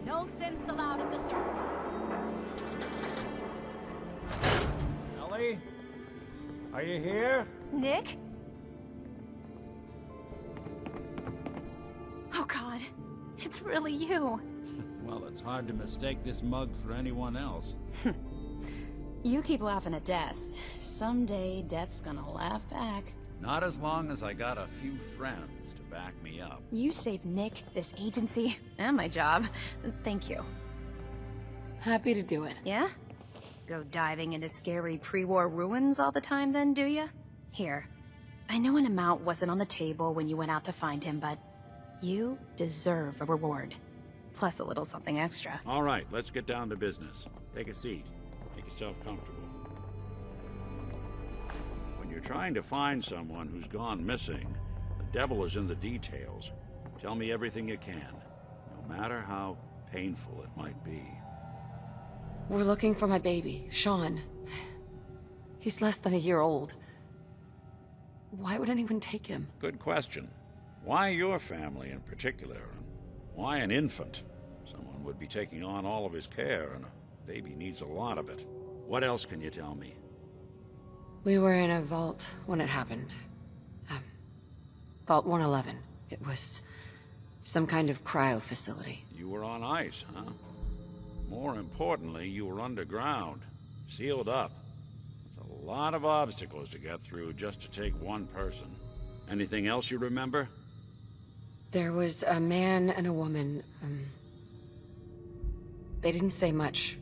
No synths allowed at the surface. Ellie? Are you here? Nick? Oh God, it's really you. Well, it's hard to mistake this mug for anyone else. You keep laughing at death. Someday, death's gonna laugh back. Not as long as I got a few friends to back me up. You saved Nick, this agency, and my job. Thank you. Happy to do it. Yeah? Go diving into scary pre-war ruins all the time then, do ya? Here. I know an amount wasn't on the table when you went out to find him, but you deserve a reward. Plus a little something extra. All right, let's get down to business. Take a seat. Make yourself comfortable. When you're trying to find someone who's gone missing, the devil is in the details. Tell me everything you can, no matter how painful it might be. We're looking for my baby, Sean. He's less than a year old. Why would anyone take him? Good question. Why your family in particular? And why an infant? Someone would be taking on all of his care, and a baby needs a lot of it. What else can you tell me? We were in a vault when it happened. Vault 111. It was some kind of cryo facility. You were on ice, huh? More importantly, you were underground, sealed up. It's a lot of obstacles to get through just to take one person. Anything else you remember? There was a man and a woman. They didn't say much,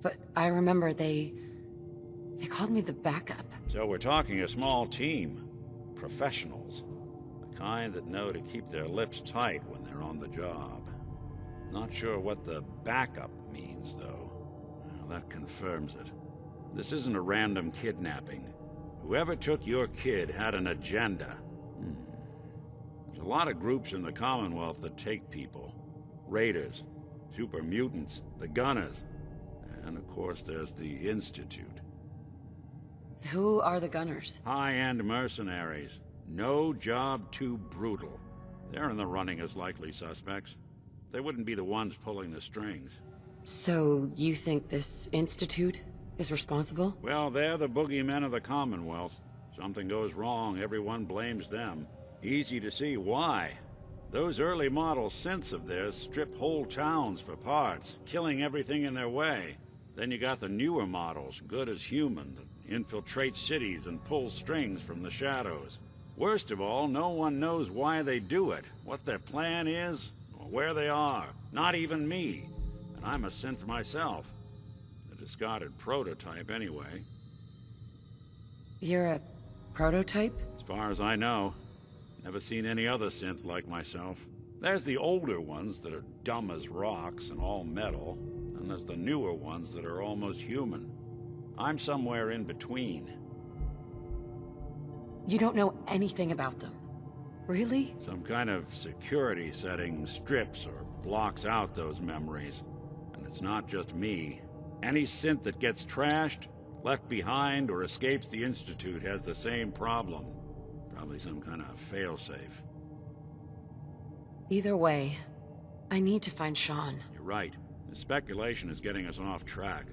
but I remember they called me the backup. So we're talking a small team. Professionals. The kind that know to keep their lips tight when they're on the job. Not sure what the backup means, though. Well, that confirms it. This isn't a random kidnapping. Whoever took your kid had an agenda. There's a lot of groups in the Commonwealth that take people. Raiders, super mutants, the Gunners, and of course there's the Institute. Who are the Gunners? High-end mercenaries. No job too brutal. They're in the running as likely suspects. They wouldn't be the ones pulling the strings. So you think this Institute is responsible? Well, they're the boogeymen of the Commonwealth. Something goes wrong, everyone blames them. Easy to see why. Those early model synths of theirs strip whole towns for parts, killing everything in their way. Then you got the newer models, good as human, that infiltrate cities and pull strings from the shadows. Worst of all, no one knows why they do it, what their plan is, or where they are. Not even me. And I'm a synth myself. A discarded prototype, anyway. You're a prototype? As far as I know. Never seen any other synth like myself. There's the older ones that are dumb as rocks and all metal, and there's the newer ones that are almost human. I'm somewhere in between. You don't know anything about them. Really? Some kind of security setting strips or blocks out those memories. And it's not just me. Any synth that gets trashed, left behind, or escapes the Institute has the same problem. Probably some kind of failsafe. Either way, I need to find Sean. You're right. The speculation is getting us off track.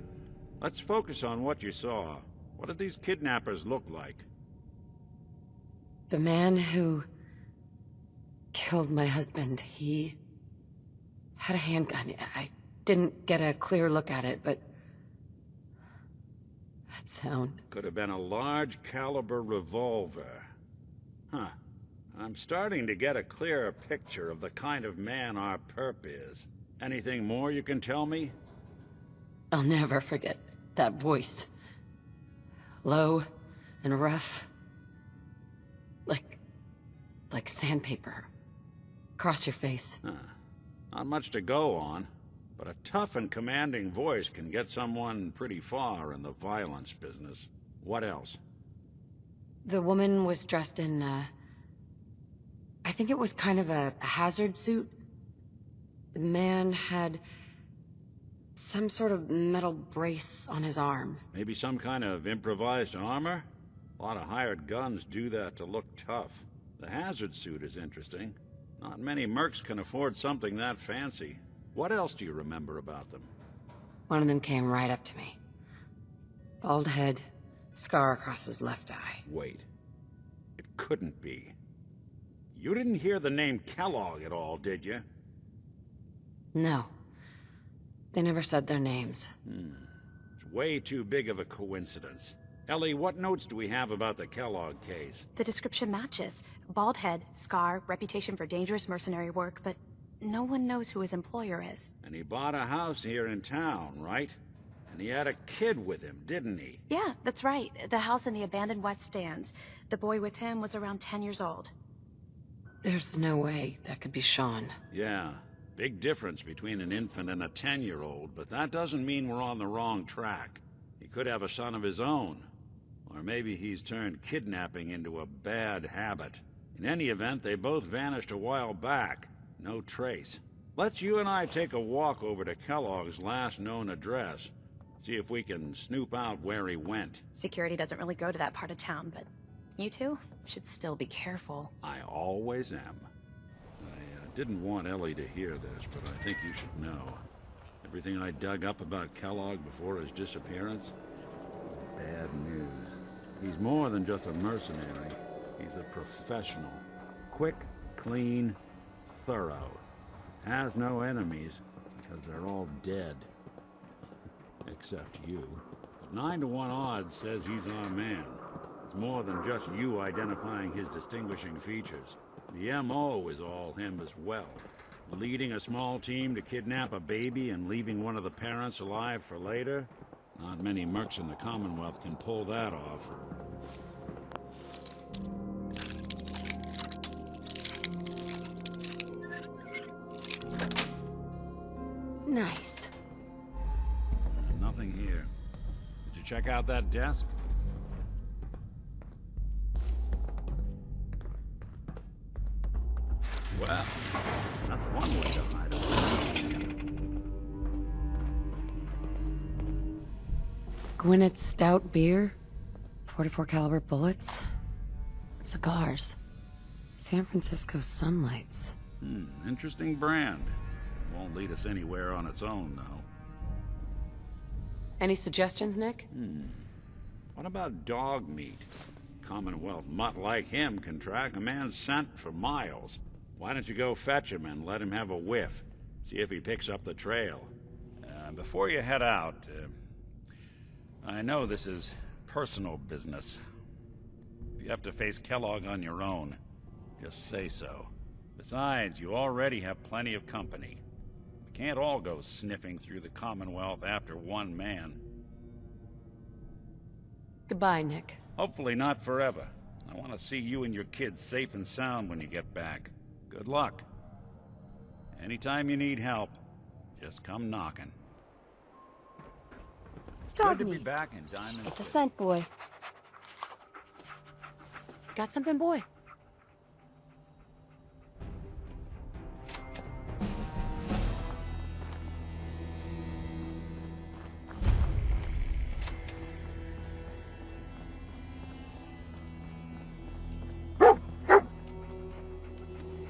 Let's focus on what you saw. What did these kidnappers look like? The man who killed my husband, he had a handgun. I didn't get a clear look at it, but that sound. Could have been a large caliber revolver. Huh. I'm starting to get a clearer picture of the kind of man our perp is. Anything more you can tell me? I'll never forget that voice. Low and rough. Like sandpaper. Across your face. Huh. Not much to go on, but a tough and commanding voice can get someone pretty far in the violence business. What else? The woman was dressed in, I think it was kind of a hazard suit. The man had some sort of metal brace on his arm. Maybe some kind of improvised armor? A lot of hired guns do that to look tough. The hazard suit is interesting. Not many mercs can afford something that fancy. What else do you remember about them? One of them came right up to me. Bald head, scar across his left eye. Wait. It couldn't be. You didn't hear the name Kellogg at all, did you? No. They never said their names. It's way too big of a coincidence. Ellie, what notes do we have about the Kellogg case? The description matches. Bald head, scar, reputation for dangerous mercenary work, but no one knows who his employer is. And he bought a house here in town, right? And he had a kid with him, didn't he? Yeah, that's right. The house in the abandoned West Stands. The boy with him was around 10 years old. There's no way that could be Sean. Yeah. Big difference between an infant and a 10-year-old, but that doesn't mean we're on the wrong track. He could have a son of his own. Or maybe he's turned kidnapping into a bad habit. In any event, they both vanished a while back. No trace. Let's you and I take a walk over to Kellogg's last known address. See if we can snoop out where he went. Security doesn't really go to that part of town, but you two should still be careful. I always am. I didn't want Ellie to hear this, but I think you should know. Everything I dug up about Kellogg before his disappearance? Bad news. He's more than just a mercenary. He's a professional. Quick, clean, thorough. Has no enemies, because they're all dead. Except you. But 9 to 1 odds says he's our man. It's more than just you identifying his distinguishing features. The M.O. is all him as well. Leading a small team to kidnap a baby and leaving one of the parents alive for later? Not many mercs in the Commonwealth can pull that off. Nice. Nothing here. Did you check out that desk? Well, that's one way to hide it. Gwinnett's stout beer, 44 caliber bullets, cigars, San Francisco sunlights. Interesting brand. Won't lead us anywhere on its own, though. Any suggestions, Nick? What about dog meat? Commonwealth mutt like him can track a man's scent for miles. Why don't you go fetch him and let him have a whiff? See if he picks up the trail. Before you head out, I know this is personal business. If you have to face Kellogg on your own, just say so. Besides, you already have plenty of company. We can't all go sniffing through the Commonwealth after one man. Goodbye, Nick. Hopefully not forever. I want to see you and your kids safe and sound when you get back. Good luck. Anytime you need help, just come knocking. It's good to be back in Diamond The City. scent boy. Got something, boy?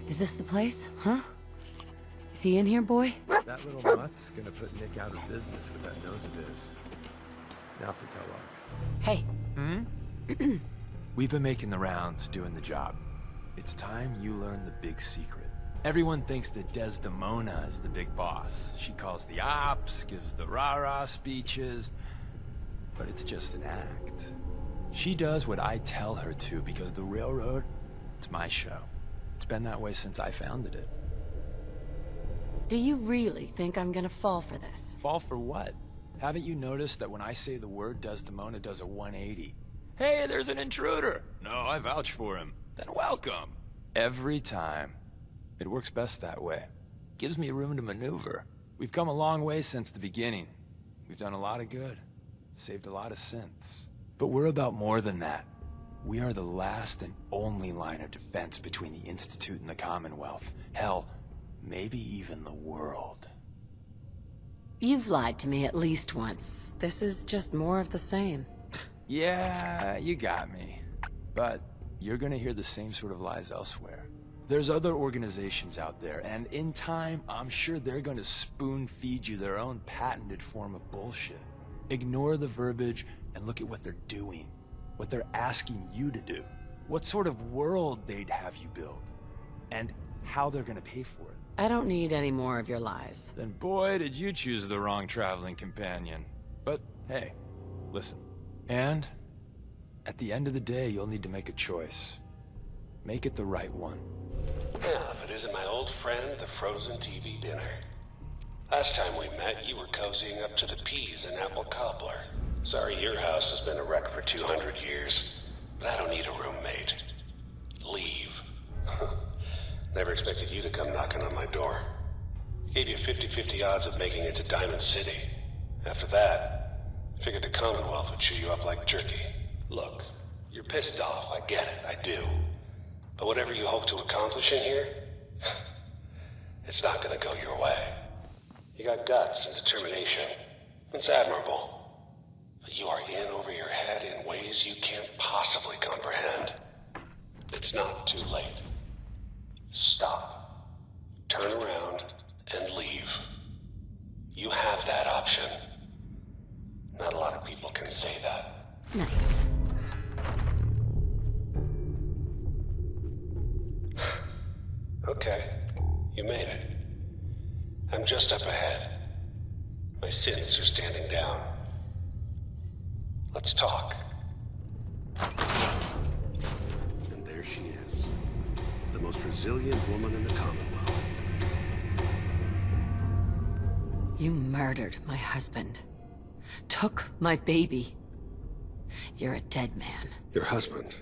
Is this the place? Huh? Is he in here, boy? That little mutt's gonna put Nick out of business with that nose of his. Now for Kellogg. Hey. We've been making the rounds, doing the job. It's time you learn the big secret. Everyone thinks that Desdemona is the big boss. She calls the ops, gives the rah-rah speeches, but it's just an act. She does what I tell her to because the railroad, it's my show. It's been that way since I founded it. Do you really think I'm gonna fall for this? Fall for what? Haven't you noticed that when I say the word, Desdemona does a 180? Hey, there's an intruder! No, I vouch for him. Then welcome! Every time. It works best that way. Gives me room to maneuver. We've come a long way since the beginning. We've done a lot of good. Saved a lot of synths. But we're about more than that. We are the last and only line of defense between the Institute and the Commonwealth. Hell, maybe even the world. You've lied to me at least once. This is just more of the same. Yeah, you got me. But you're gonna hear the same sort of lies elsewhere. There's other organizations out there, and in time, I'm sure they're going to spoon-feed you their own patented form of bullshit. Ignore the verbiage and look at what they're doing, what they're asking you to do, what sort of world they'd have you build, and how they're going to pay for it. I don't need any more of your lies. Then boy, did you choose the wrong traveling companion. But hey, listen. And at the end of the day, you'll need to make a choice. Make it the right one. Well, if it isn't my old friend, the frozen TV dinner. Last time we met, you were cozying up to the peas in apple cobbler. Sorry your house has been a wreck for 200 years, but I don't need a roommate. Leave. Never expected you to come knocking on my door. Gave you 50-50 odds of making it to Diamond City. After that, figured the Commonwealth would chew you up like jerky. Look, you're pissed off, I get it, I do. But whatever you hope to accomplish in here, it's not gonna go your way. You got guts and determination. It's admirable. But you are in over your head in ways you can't possibly comprehend. It's not too late. Stop. Turn around and leave. You have that option. Not a lot of people can say that. Nice. Okay, you made it. I'm just up ahead. My synths are standing down. Let's talk. And there she is. The most resilient woman in the Commonwealth. You murdered my husband. Took my baby. You're a dead man. Your husband.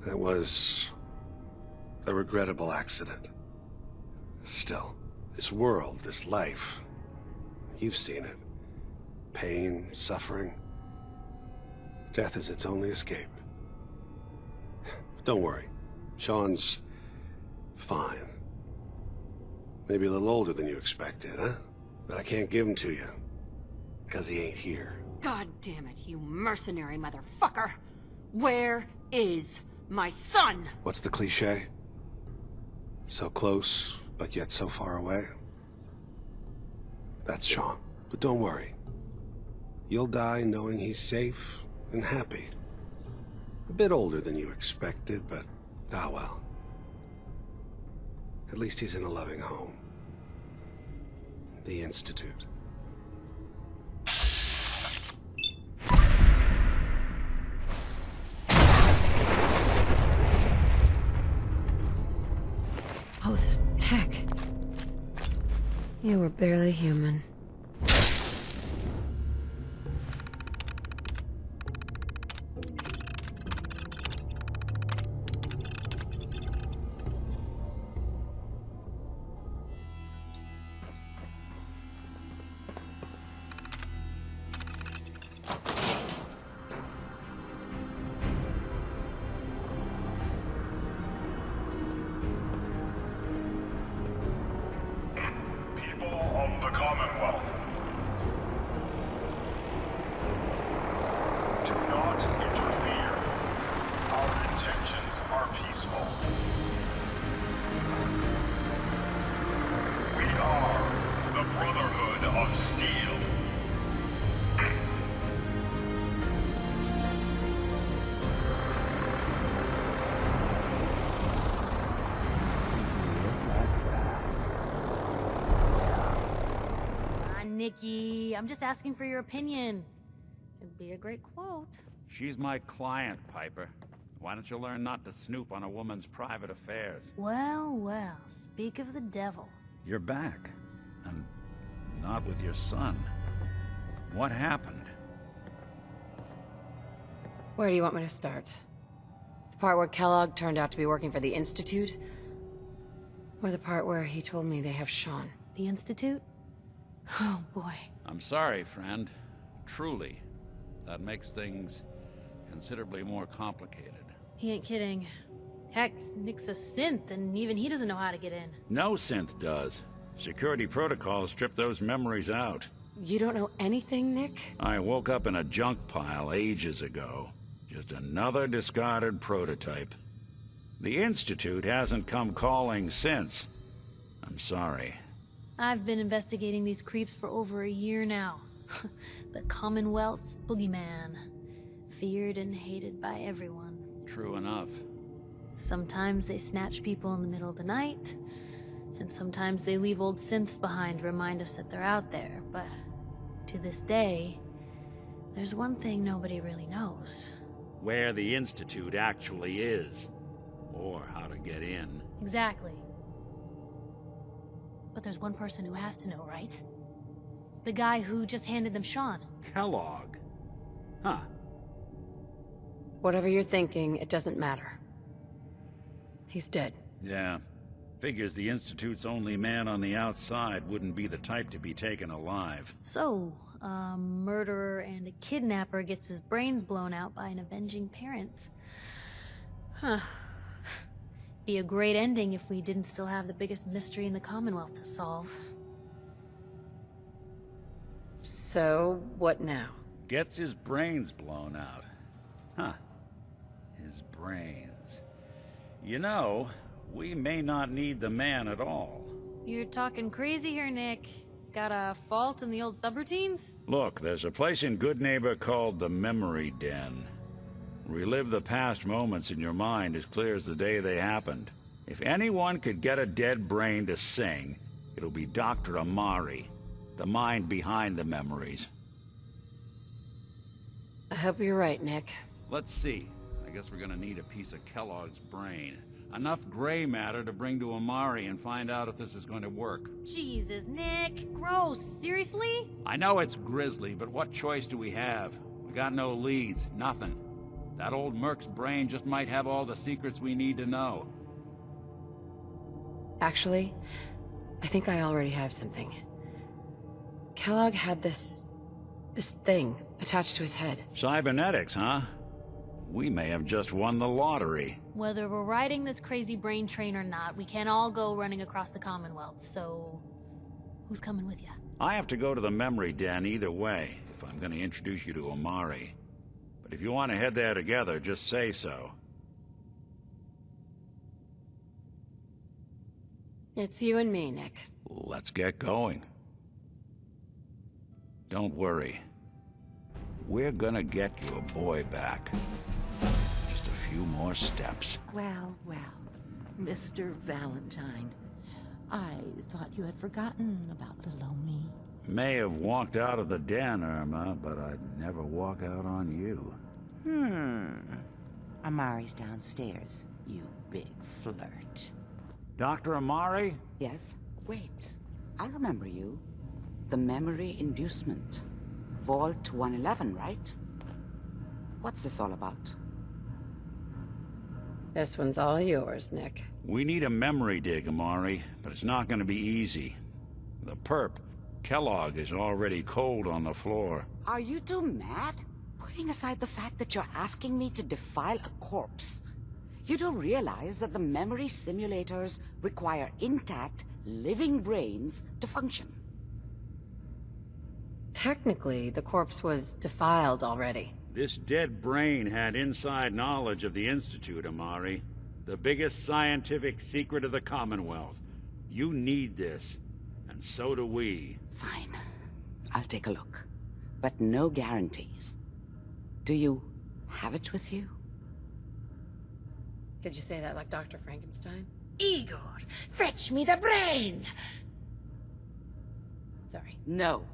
That was a regrettable accident. Still, this world, this life, you've seen it. Pain, suffering. Death is its only escape. Don't worry. Sean's fine. Maybe a little older than you expected, huh? But I can't give him to you, because he ain't here. God damn it, you mercenary motherfucker! Where is my son? What's the cliche? So close, but yet so far away? That's Sean. But don't worry. You'll die knowing he's safe and happy. A bit older than you expected, but ah well. At least he's in a loving home. The Institute. All this tech. You were barely human. Nikki, I'm just asking for your opinion. It'd be a great quote. She's my client, Piper. Why don't you learn not to snoop on a woman's private affairs? Well, well, speak of the devil. You're back. And not with your son. What happened? Where do you want me to start? The part where Kellogg turned out to be working for the Institute? Or the part where he told me they have Sean? The Institute? Oh, boy. I'm sorry, friend. Truly. That makes things considerably more complicated. He ain't kidding. Heck, Nick's a synth, and even he doesn't know how to get in. No synth does. Security protocols strip those memories out. You don't know anything, Nick? I woke up in a junk pile ages ago. Just another discarded prototype. The Institute hasn't come calling since. I'm sorry. I've been investigating these creeps for over a year now. The Commonwealth's boogeyman. Feared and hated by everyone. True enough. Sometimes they snatch people in the middle of the night, and sometimes they leave old synths behind to remind us that they're out there, but to this day, there's one thing nobody really knows. Where the Institute actually is. Or how to get in. Exactly. But there's one person who has to know, right? The guy who just handed them Sean. Kellogg? Huh. Whatever you're thinking, it doesn't matter. He's dead. Yeah. Figures the Institute's only man on the outside wouldn't be the type to be taken alive. So, a murderer and a kidnapper gets his brains blown out by an avenging parent. Huh. Be a great ending if we didn't still have the biggest mystery in the Commonwealth to solve. So, what now? Gets his brains blown out. Huh. His brains. You know, we may not need the man at all. You're talking crazy here, Nick. Got a fault in the old subroutines? Look, there's a place in Good Neighbor called the Memory Den. Relive the past moments in your mind as clear as the day they happened. If anyone could get a dead brain to sing, it'll be Dr. Amari, the mind behind the memories. I hope you're right, Nick. Let's see. I guess we're gonna need a piece of Kellogg's brain. Enough gray matter to bring to Amari and find out if this is going to work. Jesus, Nick. Gross. Seriously? I know it's grisly, but what choice do we have? We got no leads, nothing. That old Merc's brain just might have all the secrets we need to know. Actually, I think I already have something. Kellogg had this thing attached to his head. Cybernetics, huh? We may have just won the lottery. Whether we're riding this crazy brain train or not, we can't all go running across the Commonwealth, so... who's coming with you? I have to go to the Memory Den either way, if I'm going to introduce you to Amari. But if you want to head there together, just say so. It's you and me, Nick. Let's get going. Don't worry. We're gonna get your boy back. Just a few more steps. Well, Mr. Valentine. I thought you had forgotten about little old me. May have walked out of the den, Irma, but I'd never walk out on you. Amari's downstairs, you big flirt. Dr. Amari? Yes? Wait. I remember you. The memory inducement. Vault 111, right? What's this all about? This one's all yours, Nick. We need a memory dig, Amari, but it's not gonna be easy. The perp, Kellogg, is already cold on the floor. Are you two mad? Putting aside the fact that you're asking me to defile a corpse, you do realize that the memory simulators require intact, living brains to function. Technically, the corpse was defiled already. This dead brain had inside knowledge of the Institute, Amari. The biggest scientific secret of the Commonwealth. You need this, and so do we. Fine. I'll take a look. But no guarantees. Do you have it with you? Did you say that like Dr. Frankenstein? Igor, fetch me the brain! Sorry. No,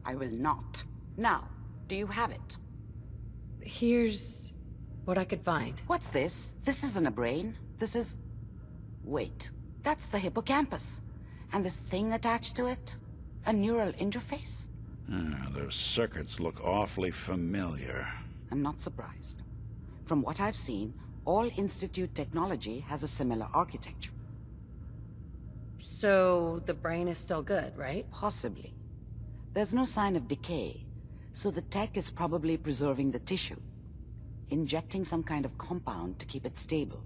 I will not. Now, do you have it? Here's what I could find. What's this? This isn't a brain. This is... Wait, that's the hippocampus. And this thing attached to it? A neural interface? Those circuits look awfully familiar. I'm not surprised. From what I've seen, all Institute technology has a similar architecture. So, the brain is still good, right? Possibly. There's no sign of decay, so the tech is probably preserving the tissue, injecting some kind of compound to keep it stable.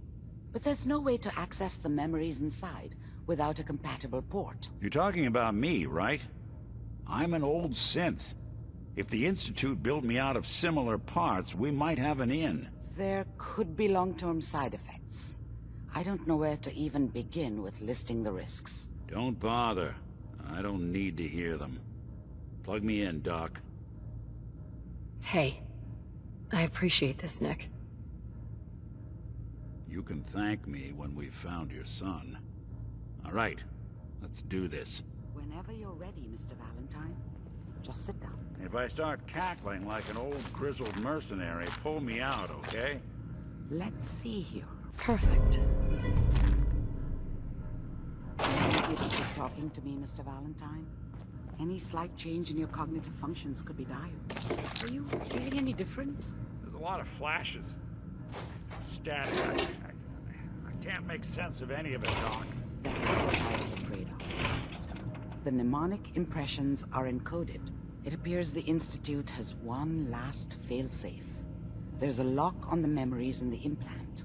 But there's no way to access the memories inside without a compatible port. You're talking about me, right? I'm an old synth. If the Institute built me out of similar parts, we might have an in. There could be long-term side effects. I don't know where to even begin with listing the risks. Don't bother. I don't need to hear them. Plug me in, Doc. Hey, I appreciate this, Nick. You can thank me when we've found your son. All right, let's do this. Whenever you're ready, Mr. Valentine, just sit down. If I start cackling like an old grizzled mercenary, pull me out, okay? Let's see here. Perfect. Maybe you're talking to me, Mr. Valentine. Any slight change in your cognitive functions could be dire. Are you feeling any different? There's a lot of flashes. Static. I can't make sense of any of it, Doc. That's what I was afraid of. The mnemonic impressions are encoded. It appears the Institute has one last failsafe. There's a lock on the memories in the implant.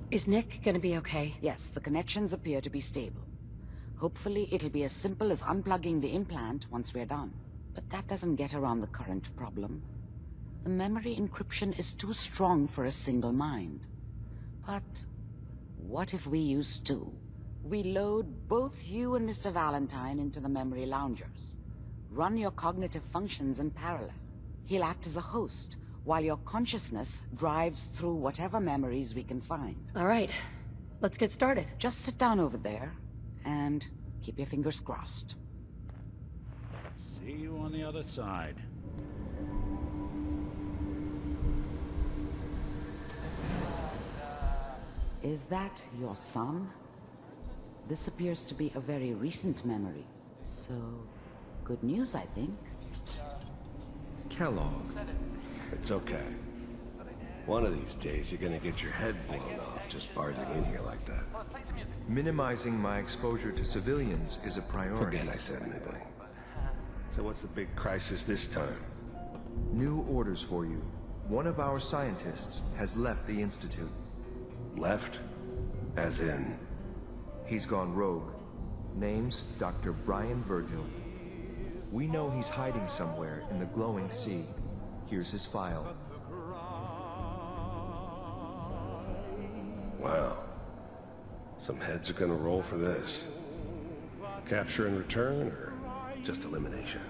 Is Nick gonna be okay? Yes, the connections appear to be stable. Hopefully, it'll be as simple as unplugging the implant once we're done. But that doesn't get around the current problem. The memory encryption is too strong for a single mind. But what if we use two? We load both you and Mr. Valentine into the memory loungers. Run your cognitive functions in parallel. He'll act as a host, while your consciousness drives through whatever memories we can find. All right, let's get started. Just sit down over there, and keep your fingers crossed. See you on the other side. Is that your son? This appears to be a very recent memory. So, good news, I think. Kellogg. It's okay. One of these days, you're gonna get your head blown off just barging in here like that. Minimizing my exposure to civilians is a priority. Forget I said anything. So what's the big crisis this time? New orders for you. One of our scientists has left the Institute. Left? As in? He's gone rogue. Name's Dr. Brian Virgil. We know he's hiding somewhere in the glowing sea. Here's his file. Wow. Some heads are gonna roll for this. Capture and return, or just elimination?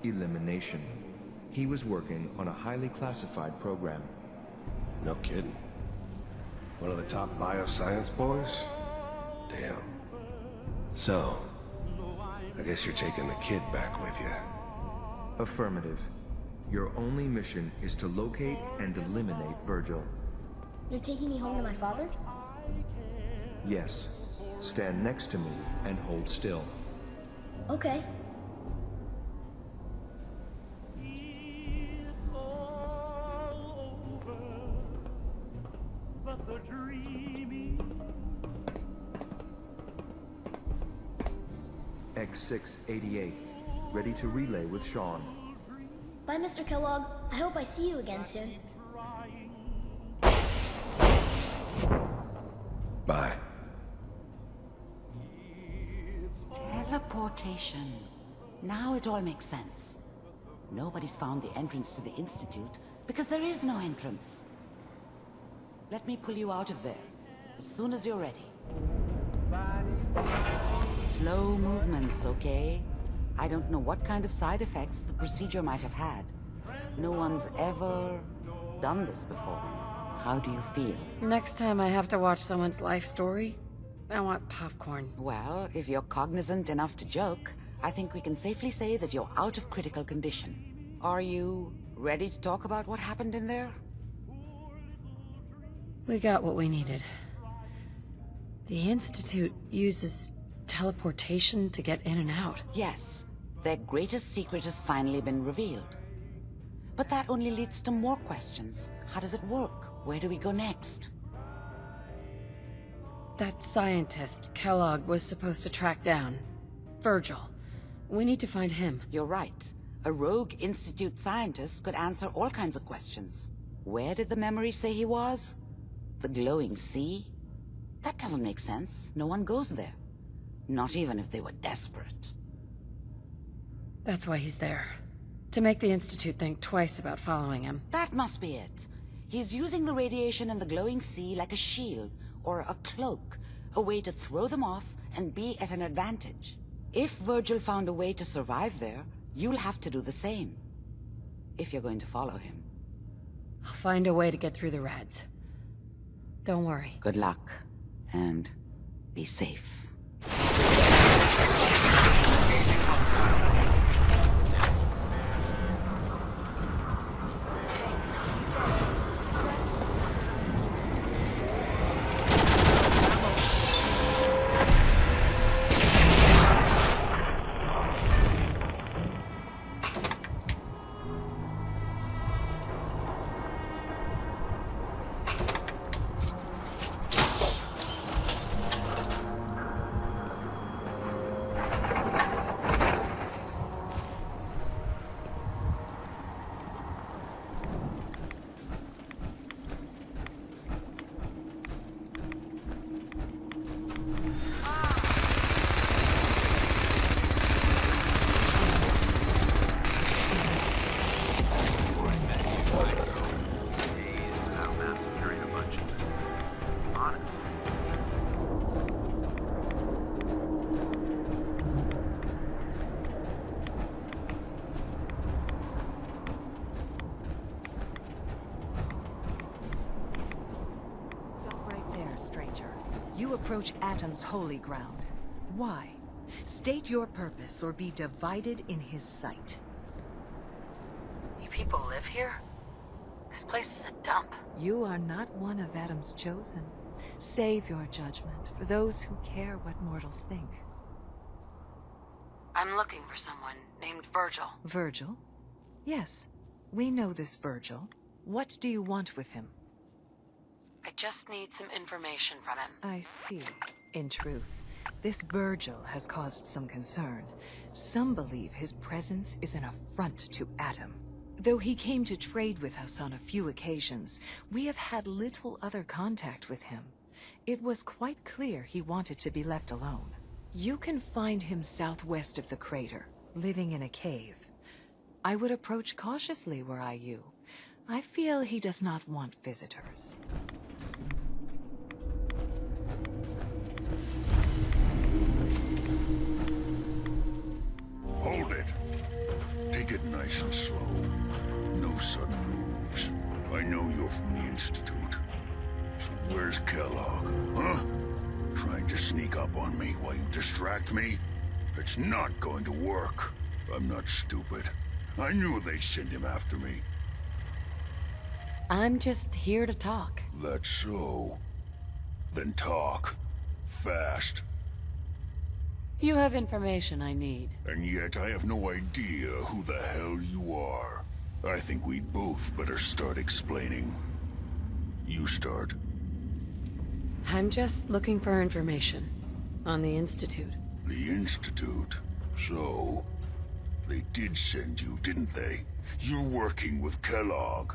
Elimination. He was working on a highly classified program. No kidding. One of the top bioscience boys? Damn. So, I guess you're taking the kid back with you. Affirmative. Your only mission is to locate and eliminate Virgil. You're taking me home to my father? Yes. Stand next to me and hold still. Okay. X688. Ready to relay with Sean. Bye, Mr. Kellogg. I hope I see you again soon. Bye. Teleportation. Now it all makes sense. Nobody's found the entrance to the Institute because there is no entrance. Let me pull you out of there as soon as you're ready. Slow movements, okay? I don't know what kind of side effects the procedure might have had. No one's ever done this before. How do you feel? Next time I have to watch someone's life story, I want popcorn. Well, if you're cognizant enough to joke, I think we can safely say that you're out of critical condition. Are you ready to talk about what happened in there? We got what we needed. The Institute uses teleportation to get in and out. Yes. Their greatest secret has finally been revealed. But that only leads to more questions. How does it work? Where do we go next? That scientist Kellogg was supposed to track down. Virgil. We need to find him. You're right. A rogue Institute scientist could answer all kinds of questions. Where did the memory say he was? The glowing sea? That doesn't make sense. No one goes there. Not even if they were desperate. That's why he's there. To make the Institute think twice about following him. That must be it. He's using the radiation in the glowing sea like a shield or a cloak, a way to throw them off and be at an advantage. If Virgil found a way to survive there, you'll have to do the same. If you're going to follow him. I'll find a way to get through the rats. Don't worry. Good luck, and be safe. You approach Atom's holy ground. Why? State your purpose or be divided in his sight. You people live here? This place is a dump. You are not one of Atom's chosen. Save your judgment for those who care what mortals think. I'm looking for someone named Virgil. Virgil? Yes, we know this Virgil. What do you want with him? I just need some information from him. I see. In truth, this Virgil has caused some concern. Some believe his presence is an affront to Atom. Though he came to trade with us on a few occasions, we have had little other contact with him. It was quite clear he wanted to be left alone. You can find him southwest of the crater, living in a cave. I would approach cautiously were I you. I feel he does not want visitors. Hold it. Take it nice and slow. No sudden moves. I know you're from the Institute. So where's Kellogg, huh? Trying to sneak up on me while you distract me? It's not going to work. I'm not stupid. I knew they'd send him after me. I'm just here to talk. That's so. Then talk. Fast. You have information I need. And yet I have no idea who the hell you are. I think we'd both better start explaining. You start. I'm just looking for information on the Institute. The Institute? So... they did send you, didn't they? You're working with Kellogg.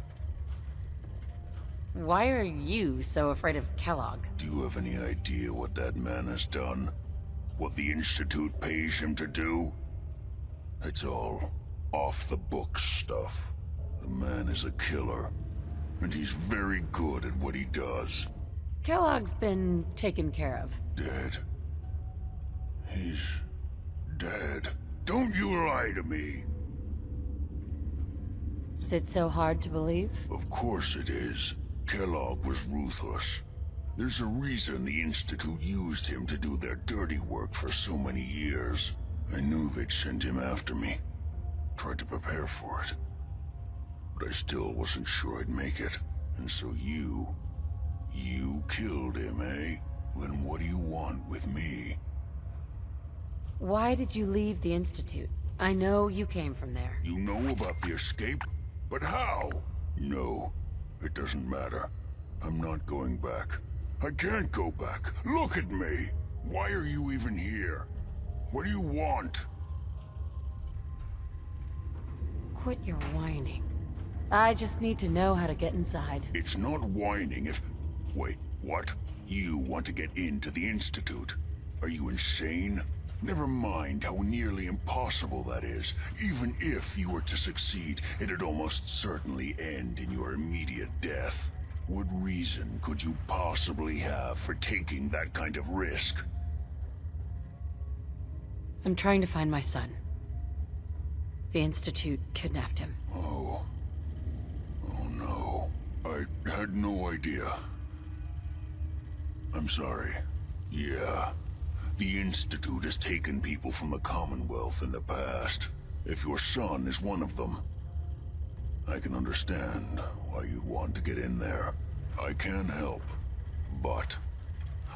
Why are you so afraid of Kellogg? Do you have any idea what that man has done? What the Institute pays him to do? It's all off-the-books stuff. The man is a killer, and he's very good at what he does. Kellogg's been taken care of. Dead. He's dead. Don't you lie to me! Is it so hard to believe? Of course it is. Kellogg was ruthless. There's a reason the Institute used him to do their dirty work for so many years. I knew they'd send him after me. Tried to prepare for it. But I still wasn't sure I'd make it. And so you killed him, eh? Then what do you want with me? Why did you leave the Institute? I know you came from there. You know about the escape? But how? No, it doesn't matter. I'm not going back. I can't go back. Look at me! Why are you even here? What do you want? Quit your whining. I just need to know how to get inside. It's not whining if... Wait, what? You want to get into the Institute? Are you insane? Never mind how nearly impossible that is. Even if you were to succeed, it'd almost certainly end in your immediate death. What reason could you possibly have for taking that kind of risk? I'm trying to find my son. The Institute kidnapped him. Oh. Oh no. I had no idea. I'm sorry. Yeah. The Institute has taken people from the Commonwealth in the past. If your son is one of them, I can understand why you'd want to get in there. I can help, but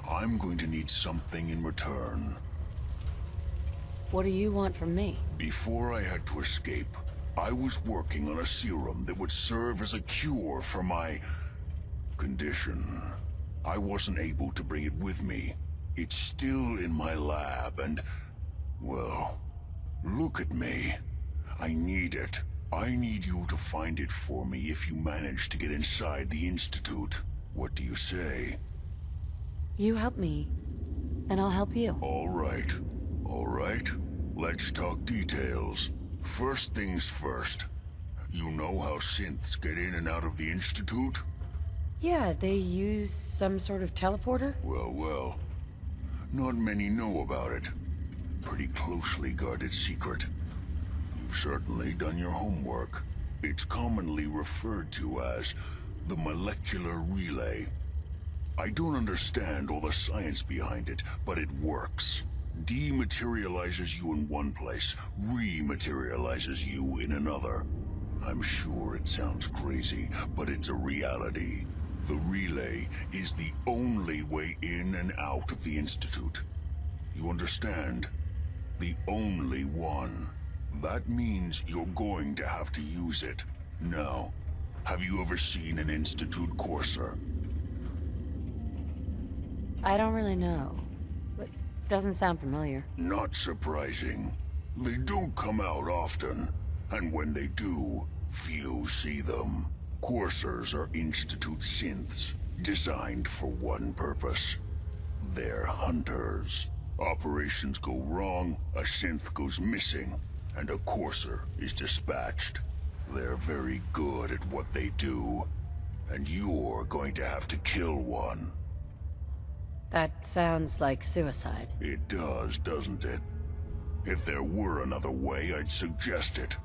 I'm going to need something in return. What do you want from me? Before I had to escape, I was working on a serum that would serve as a cure for my condition. I wasn't able to bring it with me. It's still in my lab and, well, look at me. I need it. I need you to find it for me if you manage to get inside the Institute. What do you say? You help me, and I'll help you. All right. All right. Let's talk details. First things first. You know how synths get in and out of the Institute? Yeah, they use some sort of teleporter? Well, well. Not many know about it. Pretty closely guarded secret. You've certainly done your homework. It's commonly referred to as the molecular relay. I don't understand all the science behind it, but it works. Dematerializes you in one place, rematerializes you in another. I'm sure it sounds crazy, but it's a reality. The relay is the only way in and out of the Institute. You understand? The only one. That means you're going to have to use it. Now, have you ever seen an Institute courser? I don't really know, but doesn't sound familiar. Not surprising. They don't come out often, and when they do, few see them. Coursers are Institute synths, designed for one purpose. They're hunters. Operations go wrong, a synth goes missing, and a courser is dispatched. They're very good at what they do, and you're going to have to kill one. That sounds like suicide. It does, doesn't it? If there were another way, I'd suggest it.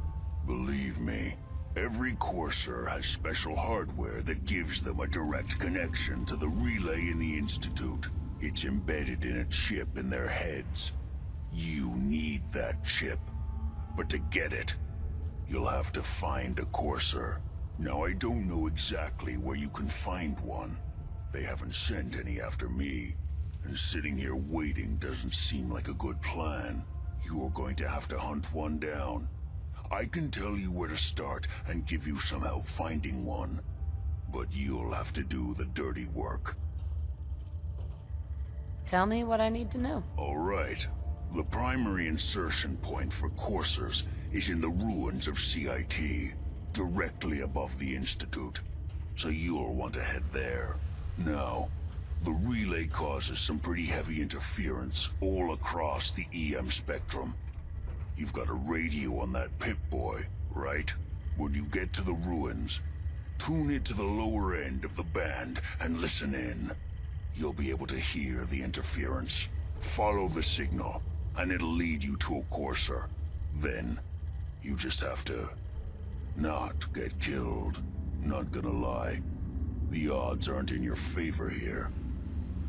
Believe me, every courser has special hardware that gives them a direct connection to the relay in the Institute. It's embedded in a chip in their heads. You need that chip. But to get it, you'll have to find a courser. Now, I don't know exactly where you can find one. They haven't sent any after me. And sitting here waiting doesn't seem like a good plan. You're going to have to hunt one down. I can tell you where to start and give you some help finding one. But you'll have to do the dirty work. Tell me what I need to know. All right. The primary insertion point for coursers is in the ruins of CIT, directly above the Institute. So you'll want to head there. Now, the relay causes some pretty heavy interference all across the EM spectrum. You've got a radio on that Pip-Boy, right? When you get to the ruins, tune it to the lower end of the band and listen in. You'll be able to hear the interference. Follow the signal, and it'll lead you to a courser. Then, you just have to not get killed. Not gonna lie, the odds aren't in your favor here.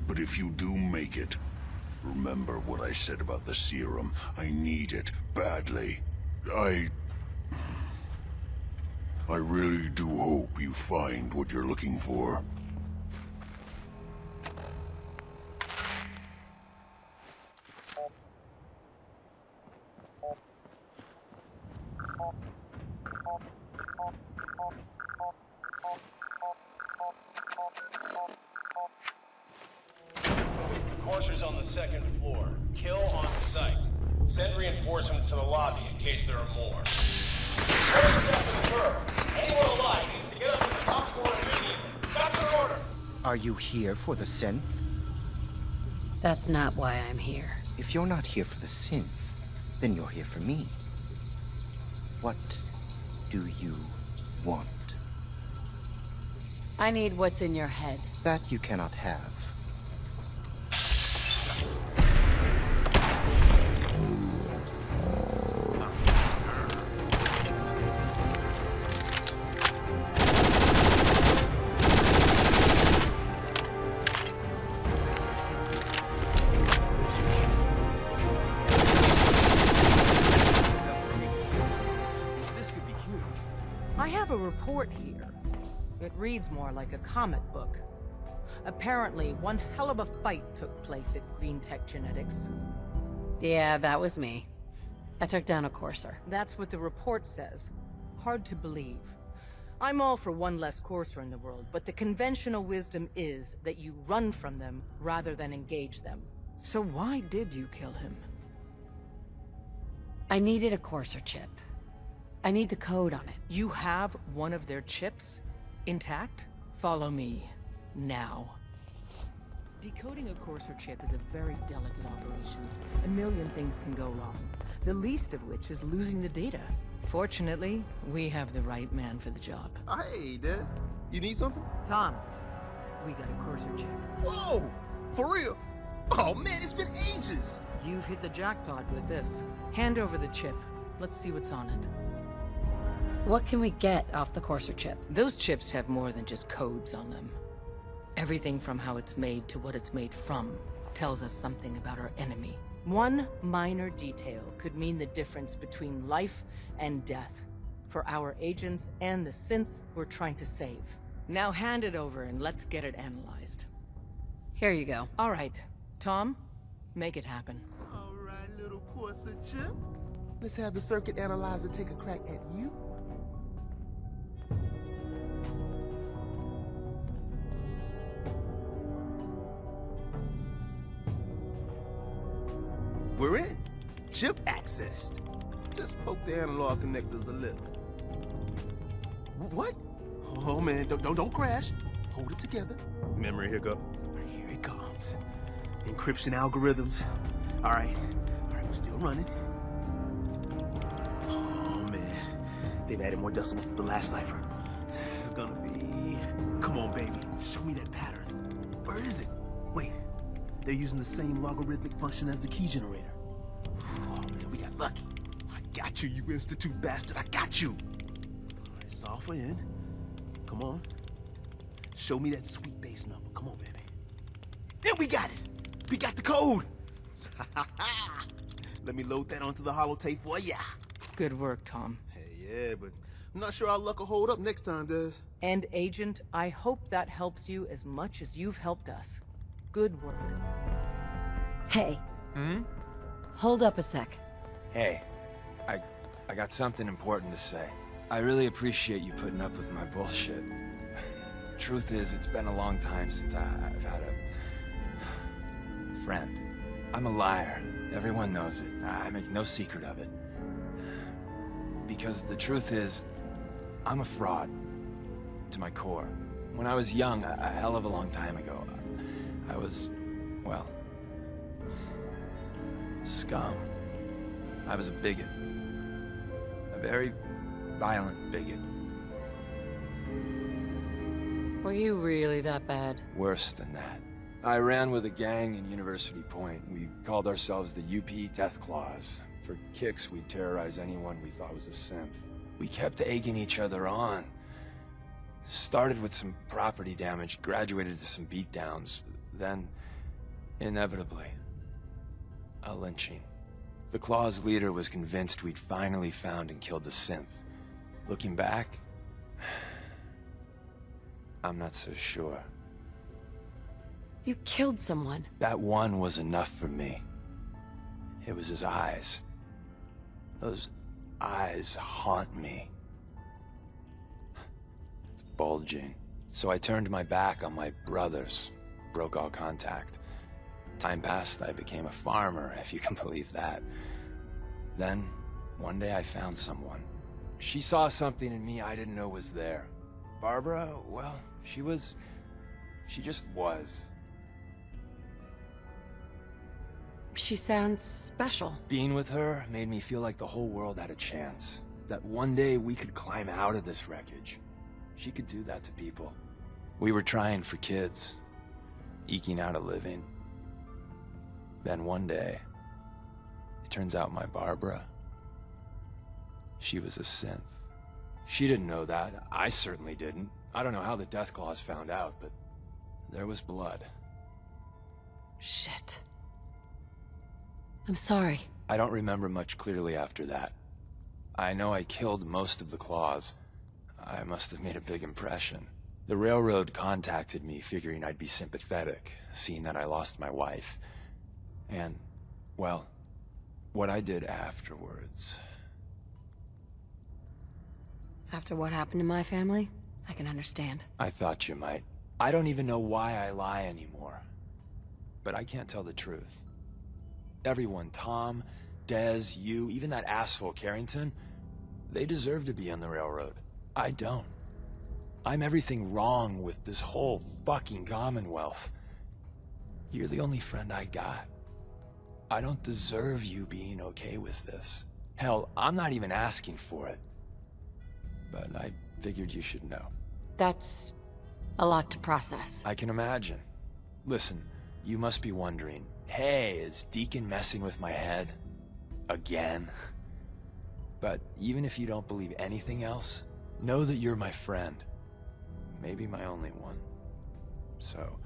But if you do make it, remember what I said about the serum. I need it badly. I really do hope you find what you're looking for. Coursers on the second floor. Kill on site. Send reinforcements to the lobby in case there are more. Anyone alive needs to get up to the top floor immediately. That's your order. Are you here for the synth? That's not why I'm here. If you're not here for the synth, then you're here for me. What do you want? I need what's in your head. That you cannot have. I have a report here. It reads more like a comic book. Apparently, one hell of a fight took place at Green Tech Genetics. Yeah, that was me. I took down a courser. That's what the report says. Hard to believe. I'm all for one less courser in the world, but the conventional wisdom is that you run from them rather than engage them. So why did you kill him? I needed a courser chip. I need the code on it. You have one of their chips? Intact? Follow me. Now. Decoding a courser chip is a very delicate operation. A million things can go wrong. The least of which is losing the data. Fortunately, we have the right man for the job. Hey, Dad. You need something? Tom, we got a courser chip. Whoa! For real? Oh man, it's been ages! You've hit the jackpot with this. Hand over the chip. Let's see what's on it. What can we get off the courser chip? Those chips have more than just codes on them. Everything from how it's made to what it's made from tells us something about our enemy. One minor detail could mean the difference between life and death for our agents and the synth we're trying to save. Now hand it over and let's get it analyzed. Here you go. All right. Tom, make it happen. All right, little courser chip. Let's have the circuit analyzer take a crack at you. We're in. Chip accessed. Just poke the analog connectors a little. What? Oh man, don't crash. Hold it together. Memory hiccup. Here it comes. Encryption algorithms. All right, we're still running. Oh man, they've added more decimals to the last cipher. This is gonna be... Come on, baby, show me that pattern. Where is it? Wait, they're using the same logarithmic function as the key generator. Oh man, we got lucky. I got you, you institute bastard, I got you. All right, solve for n. Come on. Show me that sweet base number. Come on, baby. Yeah, we got it. We got the code. Let me load that onto the holotape for ya. Good work, Tom. Hey, yeah, but I'm not sure our luck will hold up next time, Des. And Agent, I hope that helps you as much as you've helped us. Good work. Hey. Hold up a sec. Hey, I got something important to say. I really appreciate you putting up with my bullshit. Truth is, it's been a long time since I've had a friend. I'm a liar. Everyone knows it. I make no secret of it. Because the truth is, I'm a fraud. To my core. When I was young, a hell of a long time ago, I was, well, scum. I was a bigot. A very violent bigot. Were you really that bad? Worse than that. I ran with a gang in University Point. We called ourselves the UP Death Claws. For kicks, we'd terrorize anyone we thought was a synth. We kept egging each other on. Started with some property damage, graduated to some beatdowns, then, inevitably, a lynching. The Claw's leader was convinced we'd finally found and killed the synth. Looking back, I'm not so sure. You killed someone. That one was enough for me. It was his eyes. Those eyes haunt me. It's bulging. So I turned my back on my brothers, broke all contact. Time passed, I became a farmer, if you can believe that. Then, one day I found someone. She saw something in me I didn't know was there. Barbara, well, she just was. She sounds special. Being with her made me feel like the whole world had a chance. That one day we could climb out of this wreckage. She could do that to people. We were trying for kids, eking out a living. Then one day, it turns out my Barbara, she was a synth. She didn't know that. I certainly didn't. I don't know how the Deathclaws found out, but there was blood. Shit. I'm sorry. I don't remember much clearly after that. I know I killed most of the Claws. I must have made a big impression. The Railroad contacted me figuring I'd be sympathetic, seeing that I lost my wife. And, well, what I did afterwards... After what happened to my family, I can understand. I thought you might. I don't even know why I lie anymore. But I can't tell the truth. Everyone, Tom, Dez, you, even that asshole Carrington, they deserve to be on the Railroad. I don't. I'm everything wrong with this whole fucking Commonwealth. You're the only friend I got. I don't deserve you being okay with this. Hell, I'm not even asking for it. But I figured you should know. That's a lot to process. I can imagine. Listen, you must be wondering, hey, is Deacon messing with my head? Again? But even if you don't believe anything else, know that you're my friend. Maybe my only one. So,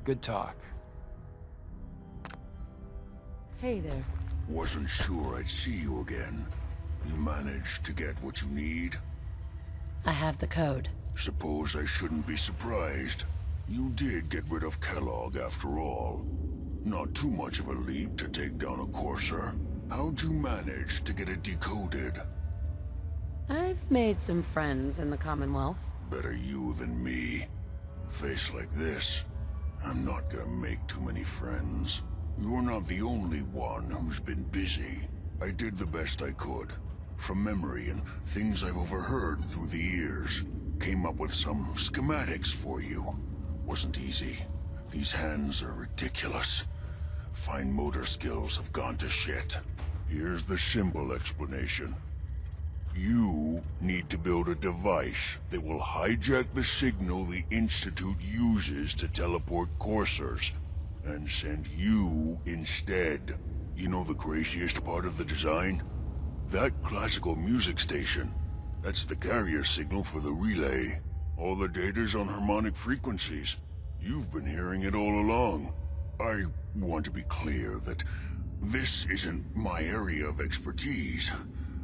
good talk. Hey there. Wasn't sure I'd see you again. You managed to get what you need? I have the code. Suppose I shouldn't be surprised. You did get rid of Kellogg after all. Not too much of a leap to take down a Courser. How'd you manage to get it decoded? I've made some friends in the Commonwealth. Better you than me. Face like this, I'm not gonna make too many friends. You're not the only one who's been busy. I did the best I could. From memory and things I've overheard through the years. Came up with some schematics for you. Wasn't easy. These hands are ridiculous. Fine motor skills have gone to shit. Here's the simple explanation. You need to build a device that will hijack the signal the Institute uses to teleport coursers, and send you instead. You know the craziest part of the design? That classical music station. That's the carrier signal for the relay. All the data's on harmonic frequencies. You've been hearing it all along. I want to be clear that this isn't my area of expertise.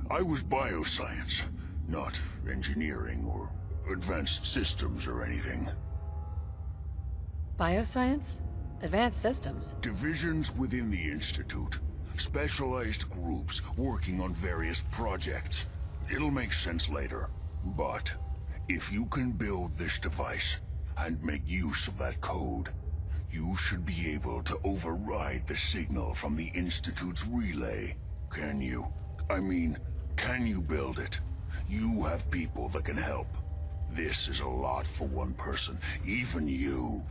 I was bioscience, not engineering or advanced systems or anything. Bioscience? Advanced systems? Divisions within the Institute. Specialized groups working on various projects. It'll make sense later. But if you can build this device and make use of that code, you should be able to override the signal from the Institute's relay. Can you? I mean, can you build it? You have people that can help. This is a lot for one person, even you.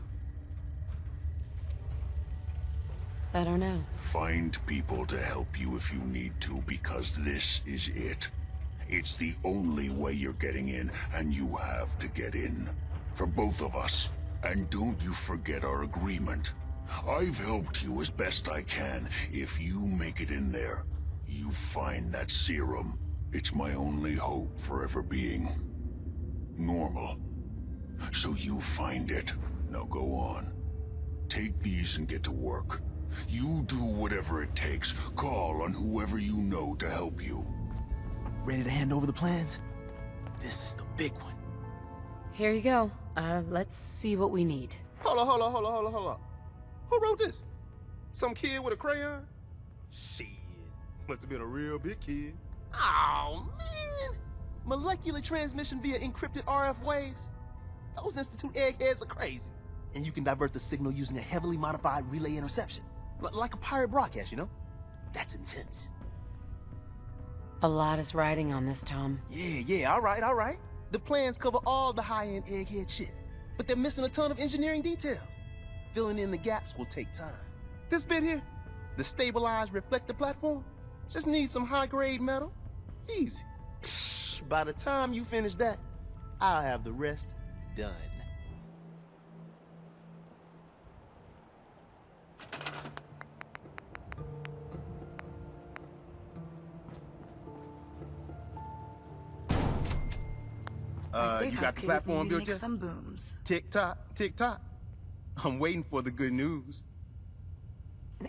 I don't know. Find people to help you if you need to, because this is it. It's the only way you're getting in, and you have to get in. For both of us. And don't you forget our agreement. I've helped you as best I can. If you make it in there, you find that serum. It's my only hope for ever being normal. So you find it. Now go on. Take these and get to work. You do whatever it takes. Call on whoever you know to help you. Ready to hand over the plans? This is the big one. Here you go. Let's see what we need. Hold on. Who wrote this? Some kid with a crayon? Shit. Must have been a real big kid. Oh, man. Molecular transmission via encrypted RF waves? Those Institute eggheads are crazy. And you can divert the signal using a heavily modified relay interception. Like a pirate broadcast, you know? That's intense. A lot is riding on this, Tom. Yeah, all right. The plans cover all the high-end egghead shit, but they're missing a ton of engineering details. Filling in the gaps will take time. This bit here, The stabilized reflector platform? Just needs some high-grade metal. Easy. By the time you finish that, I'll have the rest done. You got the platform built yet? Some booms. Tick tock, tick tock. I'm waiting for the good news.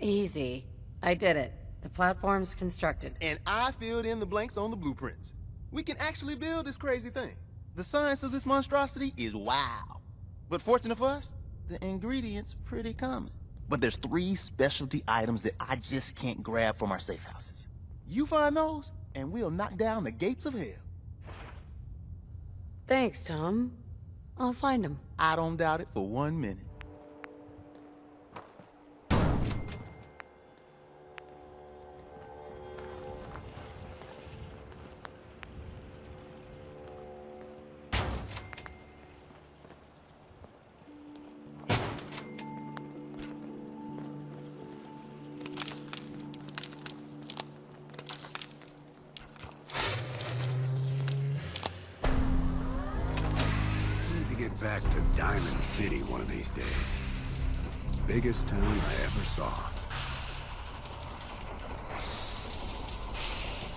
Easy. I did it. The platform's constructed. And I filled in the blanks on the blueprints. We can actually build this crazy thing. The science of this monstrosity is wow. But fortunate for us, the ingredients pretty common. But there's 3 specialty items that I just can't grab from our safe houses. You find those, and we'll knock down the gates of hell. Thanks, Tom. I'll find them. I don't doubt it for 1 minute. Back to Diamond City one of these days. Biggest town I ever saw.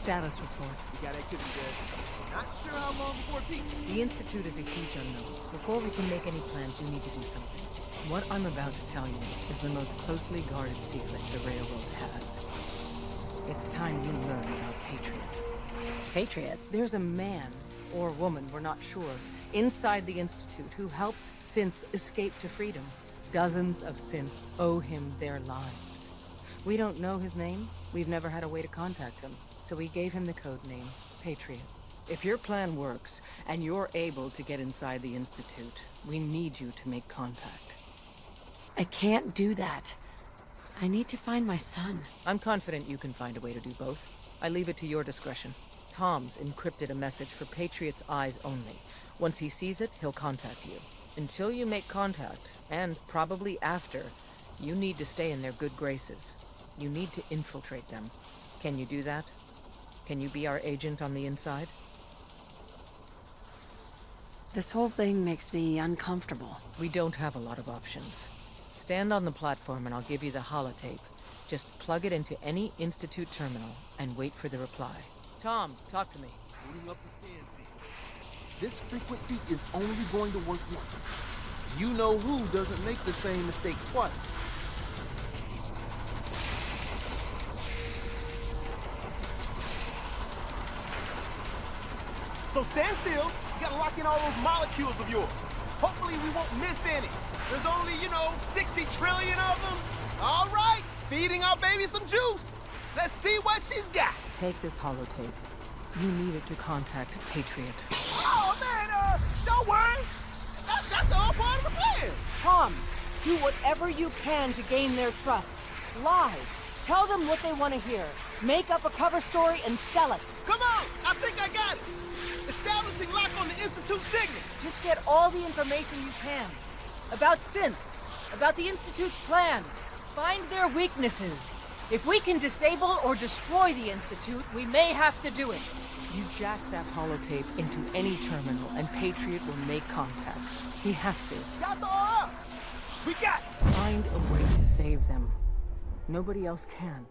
Status report. We got activity there. Not sure how long before it peaks. The Institute is a huge unknown. Before we can make any plans, you need to do something. What I'm about to tell you is the most closely guarded secret the Railroad has. It's time you learn about Patriot. Patriot? There's a man, or woman, we're not sure, inside the Institute who helps synths escape to freedom. Dozens of synths owe him their lives. We don't know his name. We've never had a way to contact him. So we gave him the code name, Patriot. If your plan works, and you're able to get inside the Institute, we need you to make contact. I can't do that. I need to find my son. I'm confident you can find a way to do both. I leave it to your discretion. Tom's encrypted a message for Patriot's eyes only. Once he sees it, he'll contact you. Until you make contact, and probably after, you need to stay in their good graces. You need to infiltrate them. Can you do that? Can you be our agent on the inside? This whole thing makes me uncomfortable. We don't have a lot of options. Stand on the platform and I'll give you the holotape. Just plug it into any Institute terminal and wait for the reply. Tom, talk to me. Booting up the scan sequence. This frequency is only going to work once. You know who doesn't make the same mistake twice. So stand still. You gotta lock in all those molecules of yours. Hopefully we won't miss any. There's only, 60 trillion of them. All right, feeding our baby some juice. Let's see what she's got. Take this holotape. You need it to contact Patriot. Oh, man, don't worry. That's all part of the plan. Tom, do whatever you can to gain their trust. Lie. Tell them what they want to hear. Make up a cover story and sell it. Come on, I think I got it. Establishing lock on the Institute signal. Just get all the information you can. About synths, about the Institute's plans. Find their weaknesses. If we can disable or destroy the Institute, we may have to do it. You jack that holotape into any terminal and Patriot will make contact. He has to. Got the up! We got it! Find a way to save them. Nobody else can.